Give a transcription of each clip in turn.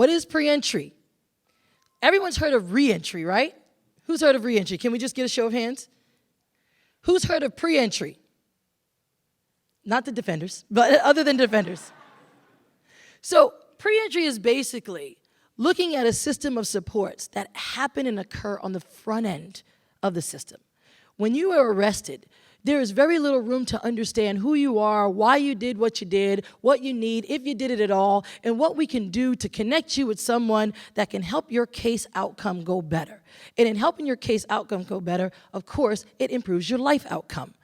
What is pre-entry? Everyone's heard of re-entry, right? Who's heard of re-entry? Can we just get a show of hands? Who's heard of pre-entry? Not the defenders, but other than defenders. So pre-entry is basically looking at a system of supports that happen and occur on the front end of the system. When you are arrested, there is very little room to understand who you are, why you did what you did, what you need, if you did it at all, and what we can do to connect you with someone that can help your case outcome go better. And in helping your case outcome go better, of course, it improves your life outcome.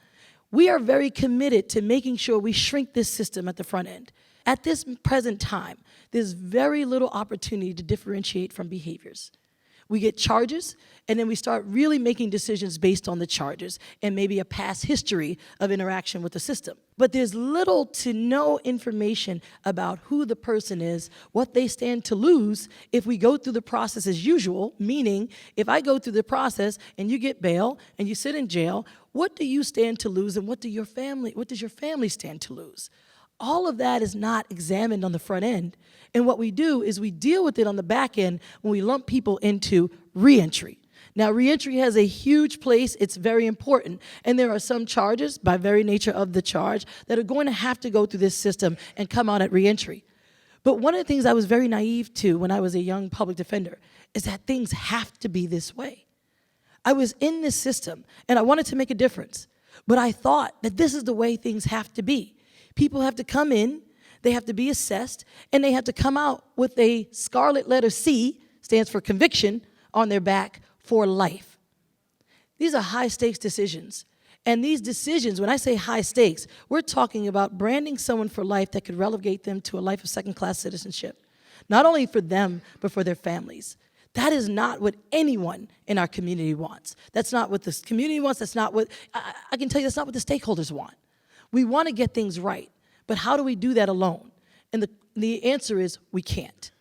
We are very committed to making sure we shrink this system at the front end. At this present time, there's very little opportunity to differentiate from behaviors. We get charges, and then we start really making decisions based on the charges and maybe a past history of interaction with the system. But there's little to no information about who the person is, what they stand to lose if we go through the process as usual, meaning if I go through the process and you get bail and you sit in jail, what do you stand to lose and what does your family stand to lose? All of that is not examined on the front end. And what we do is we deal with it on the back end when we lump people into reentry. Now, reentry has a huge place. It's very important. And there are some charges, by very nature of the charge, that are going to have to go through this system and come out at reentry. But one of the things I was very naive to when I was a young public defender is that things have to be this way. I was in this system, and I wanted to make a difference. But I thought that this is the way things have to be. People have to come in, they have to be assessed, and they have to come out with a scarlet letter C, stands for conviction, on their back for life. These are high-stakes decisions. And these decisions, when I say high stakes, we're talking about branding someone for life that could relegate them to a life of second-class citizenship. Not only for them, but for their families. That is not what anyone in our community wants. That's not what this community wants. That's not what, I can tell you, that's not what the stakeholders want. We want to get things right, but how do we do that alone? And the answer is we can't.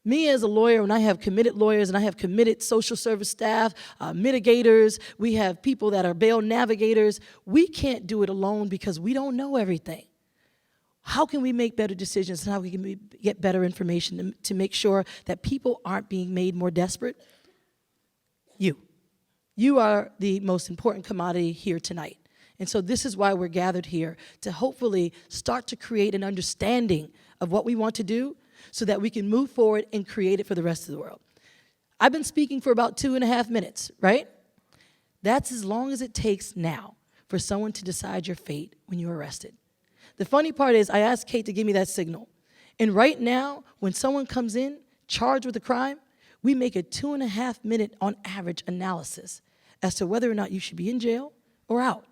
Me as a lawyer, when I have committed lawyers and I have committed social service staff, mitigators, we have people that are bail navigators, we can't do it alone because we don't know everything. How can we make better decisions and how we can get better information to make sure that people aren't being made more desperate? You. You are the most important commodity here tonight. And so this is why we're gathered here, to hopefully start to create an understanding of what we want to do so that we can move forward and create it for the rest of the world. I've been speaking for about 2.5 minutes, right? That's as long as it takes now for someone to decide your fate when you're arrested. The funny part is I asked Kate to give me that signal. And right now, when someone comes in charged with a crime, we make a 2.5 minute on average analysis as to whether or not you should be in jail or out.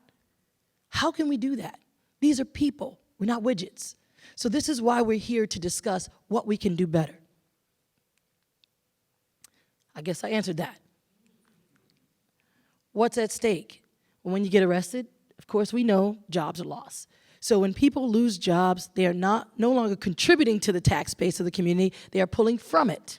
How can we do that? These are people. We're not widgets. So this is why we're here to discuss what we can do better. I guess I answered that. What's at stake? Well, when you get arrested, of course, we know jobs are lost. So when people lose jobs, they are no longer contributing to the tax base of the community. They are pulling from it.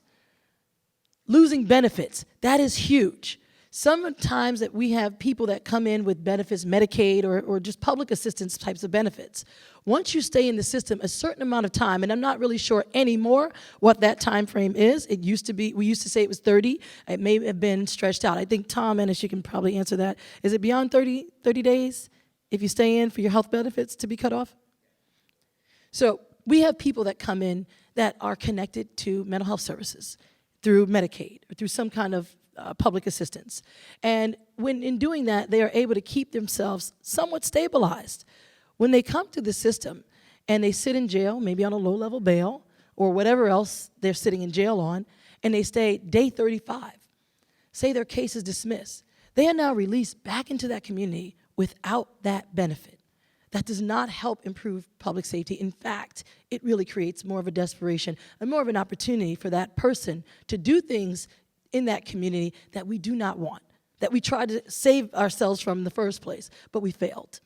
Losing benefits, that is huge. Sometimes that we have people that come in with benefits, Medicaid, or just public assistance types of benefits. Once you stay in the system a certain amount of time, and I'm not really sure anymore what that time frame is. It used to be, we used to say it was 30. It may have been stretched out. I think Tom Ennis, you can probably answer that. Is it beyond 30 days if you stay in for your health benefits to be cut off? So we have people that come in that are connected to mental health services through Medicaid or through some kind of public assistance. And when in doing that, they are able to keep themselves somewhat stabilized. When they come to the system and they sit in jail, maybe on a low-level bail or whatever else they're sitting in jail on, and they stay day 35, say their case is dismissed, they are now released back into that community without that benefit. That does not help improve public safety. In fact, it really creates more of a desperation and more of an opportunity for that person to do things in that community that we do not want, that we tried to save ourselves from in the first place, but we failed.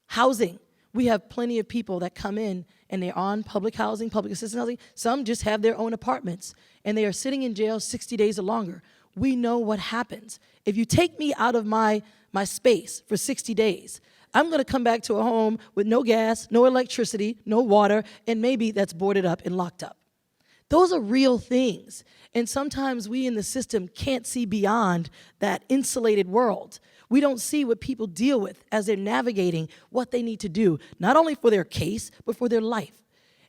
Housing. We have plenty of people that come in and they're on public housing, public assistance housing. Some just have their own apartments and they are sitting in jail 60 days or longer. We know what happens. If you take me out of my space for 60 days, I'm gonna come back to a home with no gas, no electricity, no water, and maybe that's boarded up and locked up. Those are real things. And sometimes we in the system can't see beyond that insulated world. We don't see what people deal with as they're navigating what they need to do, not only for their case, but for their life.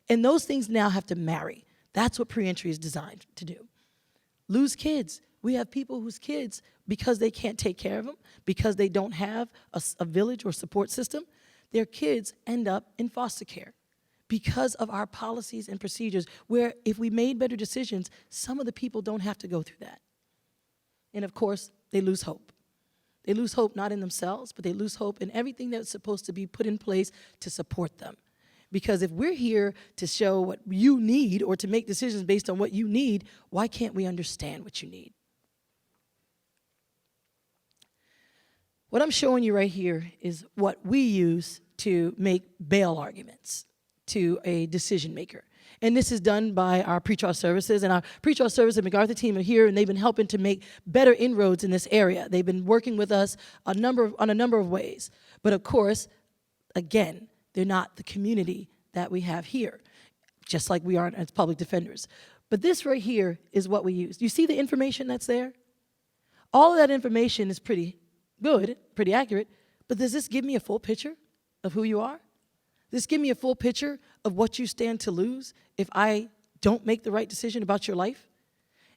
And those things now have to marry. That's what pre-entry is designed to do. Lose kids. We have people whose kids, because they can't take care of them, because they don't have a village or support system, their kids end up in foster care because of our policies and procedures, where if we made better decisions, some of the people don't have to go through that. And of course, they lose hope. They lose hope not in themselves, but they lose hope in everything that's supposed to be put in place to support them. Because if we're here to show what you need or to make decisions based on what you need, why can't we understand what you need? What I'm showing you right here is what we use to make bail arguments to a decision maker. And this is done by our pretrial services. And our pretrial service and MacArthur team are here, and they've been helping to make better inroads in this area. They've been working with us on a number of ways. But of course, again, they're not the community that we have here, just like we aren't as public defenders. But this right here is what we use. You see the information that's there? All of that information is pretty good, pretty accurate, but does this give me a full picture of who you are? Does this give me a full picture of what you stand to lose if I don't make the right decision about your life?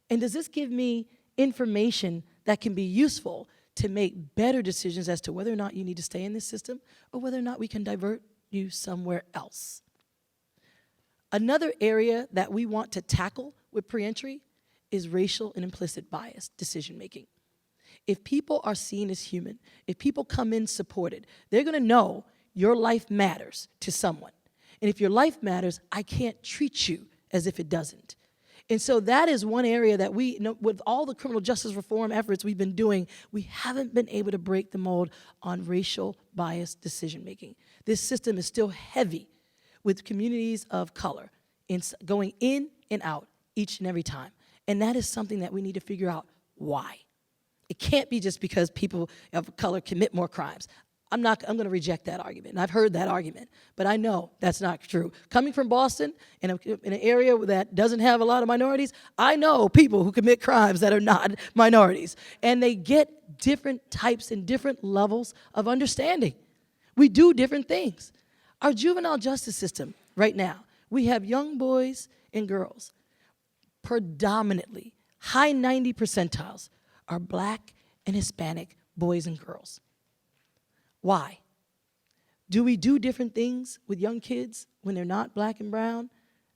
And does this give me information that can be useful to make better decisions as to whether or not you need to stay in this system or whether or not we can divert you somewhere else? Another area that we want to tackle with pre-entry is racial and implicit bias decision making. If people are seen as human, if people come in supported, they're going to know your life matters to someone. And if your life matters, I can't treat you as if it doesn't. And so that is one area that we, with all the criminal justice reform efforts we've been doing, we haven't been able to break the mold on racial bias decision making. This system is still heavy with communities of color going in and out each and every time. And that is something that we need to figure out why. It can't be just because people of color commit more crimes. I'm going to reject that argument, and I've heard that argument, but I know that's not true. Coming from Boston, in an area that doesn't have a lot of minorities, I know people who commit crimes that are not minorities, and they get different types and different levels of understanding. We do different things. Our juvenile justice system right now, we have young boys and girls, predominantly, high 90 percentiles, are Black and Hispanic boys and girls. Why? Do we do different things with young kids when they're not Black and brown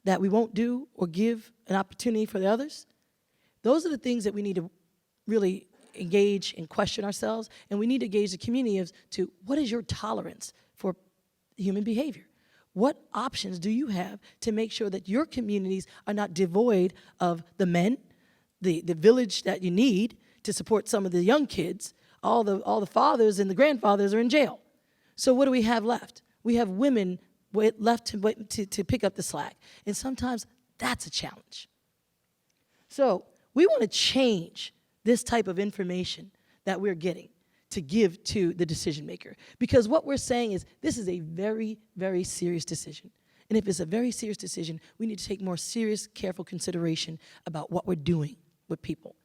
that we won't do or give an opportunity for the others? Those are the things that we need to really engage and question ourselves, and we need to engage the community as to what is your tolerance for human behavior? What options do you have to make sure that your communities are not devoid of the men, the village that you need to support some of the young kids? All the fathers and the grandfathers are in jail. So what do we have left? We have women left to pick up the slack. And sometimes that's a challenge. So we want to change this type of information that we're getting to give to the decision maker. Because what we're saying is this is a very, very serious decision. And if it's a very serious decision, we need to take more serious, careful consideration about what we're doing with people.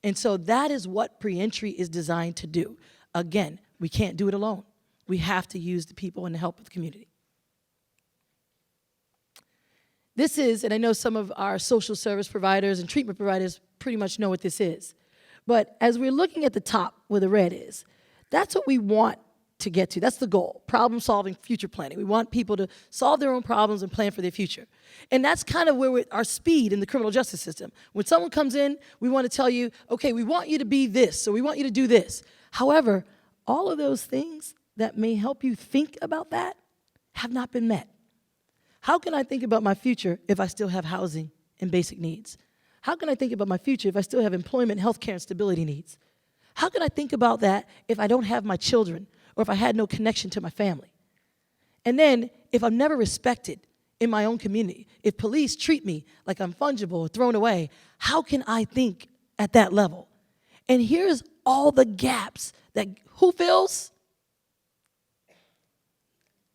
And so that is what pre-entry is designed to do. Again, we can't do it alone. We have to use the people and the help of the community. This is, and I know some of our social service providers and treatment providers pretty much know what this is. But as we're looking at the top where the red is, that's what we want to get to. That's the goal, problem solving, future planning. We want people to solve their own problems and plan for their future. And that's kind of where our speed in the criminal justice system. When someone comes in, we want to tell you, okay, we want you to be this, so we want you to do this. However, all of those things that may help you think about that have not been met. How can I think about my future if I still have housing and basic needs? How can I think about my future if I still have employment, health care, and stability needs? How can I think about that if I don't have my children or if I had no connection to my family? And then if I'm never respected in my own community, if police treat me like I'm fungible or thrown away, how can I think at that level? And here's all the gaps that who fills?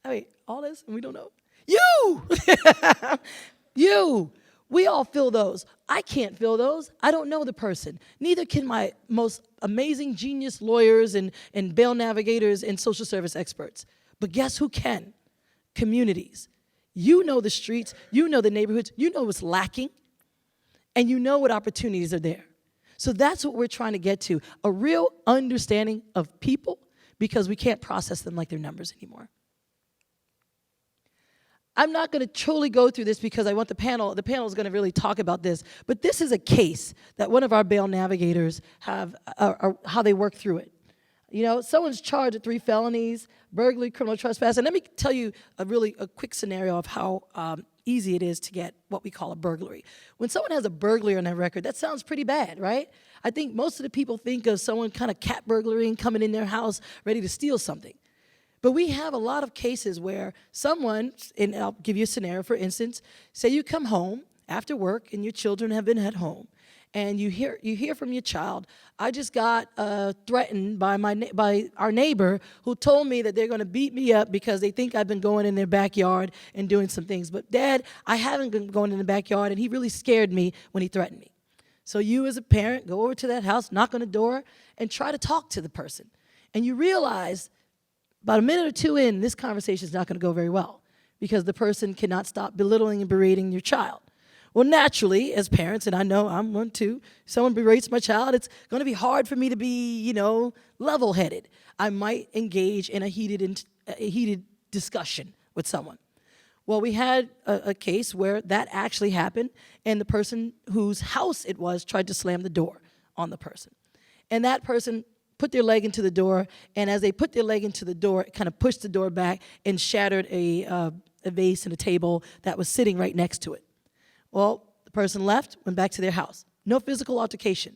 I mean, all this and we don't know. You! You! We all feel those. I can't feel those. I don't know the person. Neither can my most amazing genius lawyers and bail navigators and social service experts. But guess who can? Communities. You know the streets, you know the neighborhoods, you know what's lacking, and you know what opportunities are there. So that's what we're trying to get to, a real understanding of people, because we can't process them like they're numbers anymore. I'm not going to truly go through this because I want the panel is going to really talk about this, but this is a case that one of our bail navigators have, how they work through it. You know, someone's charged with 3 felonies, burglary, criminal trespass, and let me tell you a quick scenario of how easy it is to get what we call a burglary. When someone has a burglary on their record, that sounds pretty bad, right? I think most of the people think of someone kind of cat burglaring, coming in their house ready to steal something. But we have a lot of cases where someone, and I'll give you a scenario, for instance, say you come home after work and your children have been at home, and you hear from your child, I just got threatened by our neighbor who told me that they're going to beat me up because they think I've been going in their backyard and doing some things. But Dad, I haven't been going in the backyard, and he really scared me when he threatened me. So you as a parent go over to that house, knock on the door, and try to talk to the person. And you realize about a minute or two in, this conversation is not going to go very well because the person cannot stop belittling and berating your child. Well, naturally, as parents, and I know I'm one too, someone berates my child, it's going to be hard for me to be, level-headed. I might engage in a heated discussion with someone. Well, we had a case where that actually happened, and the person whose house it was tried to slam the door on the person. And that person put their leg into the door, and as they put their leg into the door, it kind of pushed the door back and shattered a vase and a table that was sitting right next to it. Well, the person left, went back to their house. No physical altercation.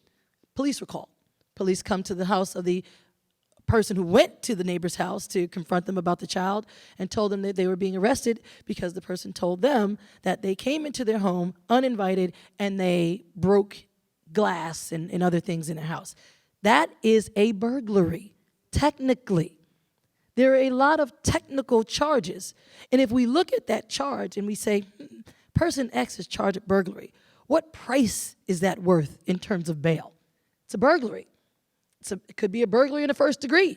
Police were called. Police come to the house of the person who went to the neighbor's house to confront them about the child and told them that they were being arrested because the person told them that they came into their home uninvited and they broke glass and other things in their house. That is a burglary, technically. There are a lot of technical charges. And if we look at that charge and we say, person X is charged with burglary, what price is that worth in terms of bail? It's a burglary. It could be a burglary in the first degree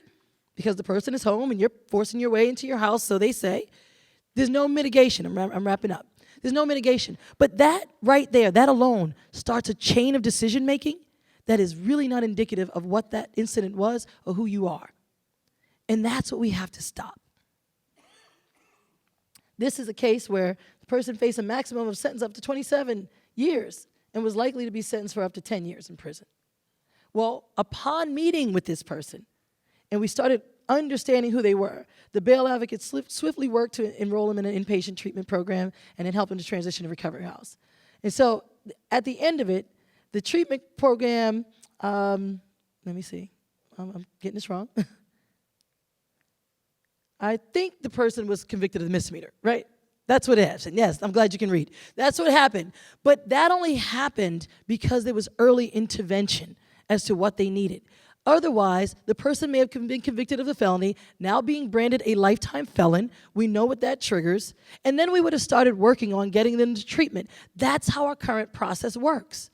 because the person is home and you're forcing your way into your house, so they say. There's no mitigation. I'm wrapping up. There's no mitigation. But that right there, that alone, starts a chain of decision-making that is really not indicative of what that incident was or who you are. And that's what we have to stop. This is a case where the person faced a maximum of sentence up to 27 years and was likely to be sentenced for up to 10 years in prison. Well, upon meeting with this person, and we started understanding who they were, the bail advocate swiftly worked to enroll him in an inpatient treatment program and then help him to transition to recovery house. And so at the end of it, the treatment program, let me see, I'm getting this wrong. I think the person was convicted of the misdemeanor, right? That's what it happened. Yes, I'm glad you can read. That's what happened. But that only happened because there was early intervention as to what they needed. Otherwise, the person may have been convicted of a felony, now being branded a lifetime felon. We know what that triggers. And then we would have started working on getting them to treatment. That's how our current process works.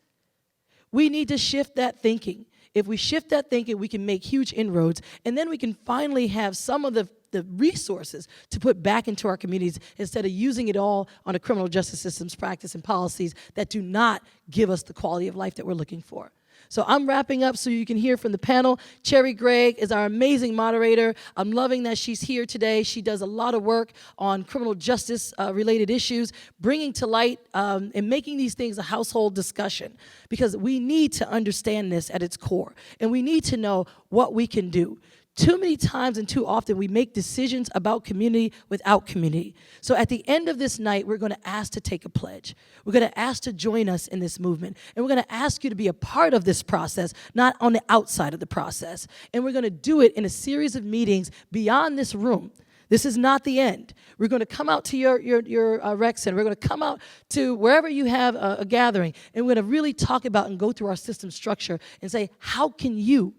We need to shift that thinking. If we shift that thinking, we can make huge inroads, and then we can finally have some of the resources to put back into our communities instead of using it all on a criminal justice system's practice and policies that do not give us the quality of life that we're looking for. So I'm wrapping up so you can hear from the panel. Cherry Gregg is our amazing moderator. I'm loving that she's here today. She does a lot of work on criminal justice related issues, bringing to light and making these things a household discussion, because we need to understand this at its core, and we need to know what we can do. Too many times and too often we make decisions about community without community. So at the end of this night, we're going to ask to take a pledge. We're going to ask to join us in this movement. And we're going to ask you to be a part of this process, not on the outside of the process. And we're going to do it in a series of meetings beyond this room. This is not the end. We're going to come out to your rec center. We're going to come out to wherever you have a gathering. And we're going to really talk about and go through our system structure and say, how can you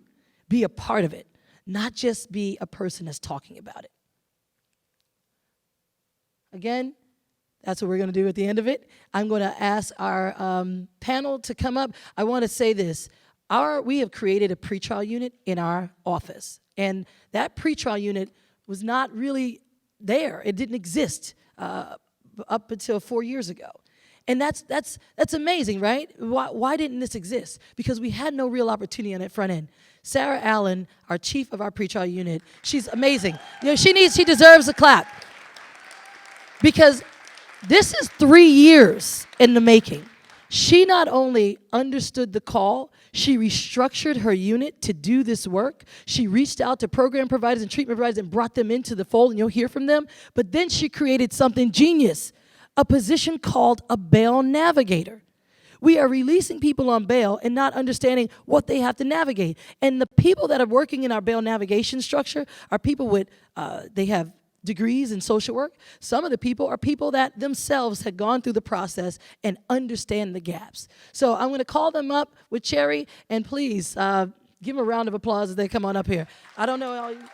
be a part of it? Not just be a person that's talking about it. Again, That's what we're going to do at the end of it. I'm going to ask our panel to come up. I want to say this. We have created a pretrial unit in our office. And that pretrial unit was not really there. It didn't exist up until 4 years ago. And that's amazing, right? Why didn't this exist? Because we had no real opportunity on that front end. Sarah Allen, our chief of our pretrial unit, she's amazing. She deserves a clap. Because this is 3 years in the making. She not only understood the call, she restructured her unit to do this work. She reached out to program providers and treatment providers and brought them into the fold, and you'll hear from them. But then she created something genius, a position called a bail navigator. We are releasing people on bail and not understanding what they have to navigate. And the people that are working in our bail navigation structure are people with, they have degrees in social work. Some of the people are people that themselves had gone through the process and understand the gaps. So I'm going to call them up with Cherry, and please give them a round of applause as they come on up here. I don't know.